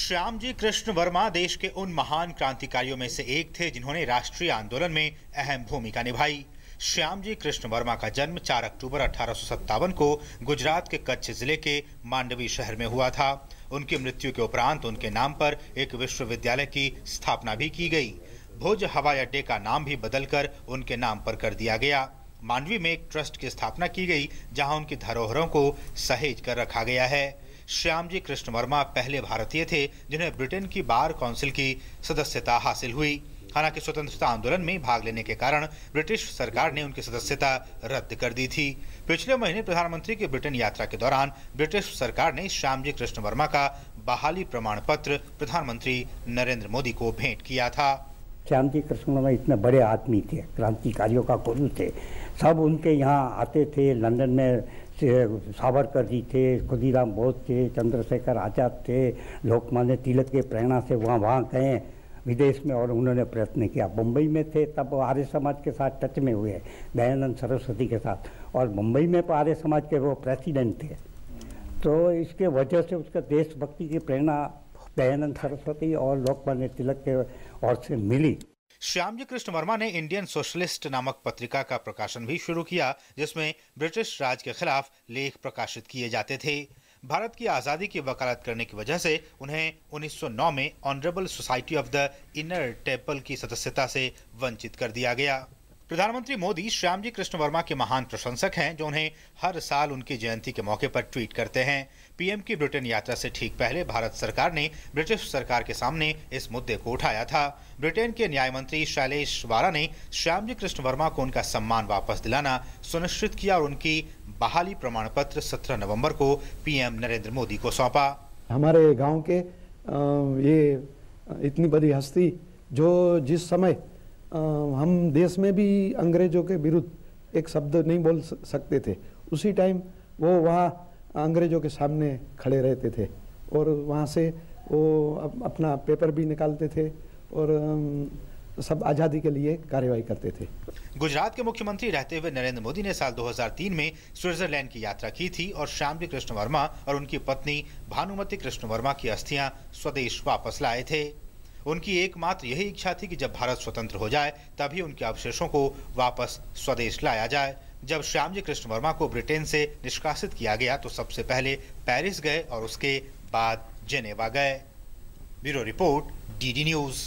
श्यामजी कृष्ण वर्मा देश के उन महान क्रांतिकारियों में से एक थे जिन्होंने राष्ट्रीय आंदोलन में अहम भूमिका निभाई। श्यामजी कृष्ण वर्मा का जन्म 4 अक्टूबर 1857 को गुजरात के कच्छ जिले के मांडवी शहर में हुआ था। उनकी मृत्यु के उपरांत उनके नाम पर एक विश्वविद्यालय की स्थापना भी की गई। भुज हवाई अड्डे का नाम भी बदलकर उनके नाम पर कर दिया गया। मांडवी में एक ट्रस्ट की स्थापना की गई जहां उनकी धरोहरों को सहेज कर रखा गया है। श्यामजी कृष्ण वर्मा पहले भारतीय थे जिन्हें ब्रिटेन की बार काउंसिल की सदस्यता हासिल हुई। हालांकि स्वतंत्रता आंदोलन में भाग लेने के कारण ब्रिटिश सरकार ने उनकी सदस्यता रद्द कर दी थी। पिछले महीने प्रधानमंत्री की ब्रिटेन यात्रा के दौरान ब्रिटिश सरकार ने श्यामजी कृष्ण वर्मा का बहाली प्रमाण पत्र प्रधानमंत्री नरेंद्र मोदी को भेंट किया था। श्यामजी कृष्ण वर्मा इतने बड़े आदमी थे, क्रांतिकारियों का गुरु थे। सब उनके यहाँ आते थे। लंदन में सावरकर जी थे, खुदीराम बोस थे, चंद्रशेखर आजाद थे। लोकमान्य तिलक के प्रेरणा से वहाँ गए विदेश में और उन्होंने प्रयत्न किया। मुंबई में थे तब आर्य समाज के साथ टच में हुए, दयानंद सरस्वती के साथ, और मुंबई में आर्य समाज के वो प्रेसिडेंट थे। तो इसके वजह से उसका देशभक्ति की प्रेरणा दयानंद सरस्वती और लोकमान्य तिलक के ओर से मिली। श्यामजी कृष्ण वर्मा ने इंडियन सोशलिस्ट नामक पत्रिका का प्रकाशन भी शुरू किया, जिसमें ब्रिटिश राज के खिलाफ लेख प्रकाशित किए जाते थे। भारत की आज़ादी की वकालत करने की वजह से उन्हें 1909 में honourable society of the inner temple की सदस्यता से वंचित कर दिया गया। प्रधानमंत्री मोदी श्यामजी कृष्ण वर्मा के महान प्रशंसक हैं, जो उन्हें हर साल उनकी जयंती के मौके पर ट्वीट करते हैं। पीएम की ब्रिटेन यात्रा से ठीक पहले भारत सरकार ने ब्रिटिश सरकार के सामने इस मुद्दे को उठाया था। ब्रिटेन के न्याय मंत्री शैलेश वारा ने श्यामजी कृष्ण वर्मा को उनका सम्मान वापस दिलाना सुनिश्चित किया और उनकी बहाली प्रमाण पत्र 17 नवंबर को पीएम नरेंद्र मोदी को सौंपा। हमारे गांव के ये इतनी बड़ी हस्ती जो जिस समय हम देश में भी अंग्रेजों के विरुद्ध एक शब्द नहीं बोल सकते थे, उसी टाइम वो वहाँ अंग्रेजों के सामने खड़े रहते थे और वहाँ से वो अपना पेपर भी निकालते थे और सब आज़ादी के लिए कार्यवाही करते थे। गुजरात के मुख्यमंत्री रहते हुए नरेंद्र मोदी ने साल 2003 में स्विट्जरलैंड की यात्रा की थी और श्यामजी कृष्ण वर्मा और उनकी पत्नी भानुमति कृष्ण वर्मा की अस्थियां स्वदेश वापस लाए थे। उनकी एकमात्र यही इच्छा थी कि जब भारत स्वतंत्र हो जाए तभी उनके अवशेषों को वापस स्वदेश लाया जाए। जब श्यामजी कृष्ण वर्मा को ब्रिटेन से निष्कासित किया गया तो सबसे पहले पेरिस गए और उसके बाद जेनेवा गए। Bureau report, DD news.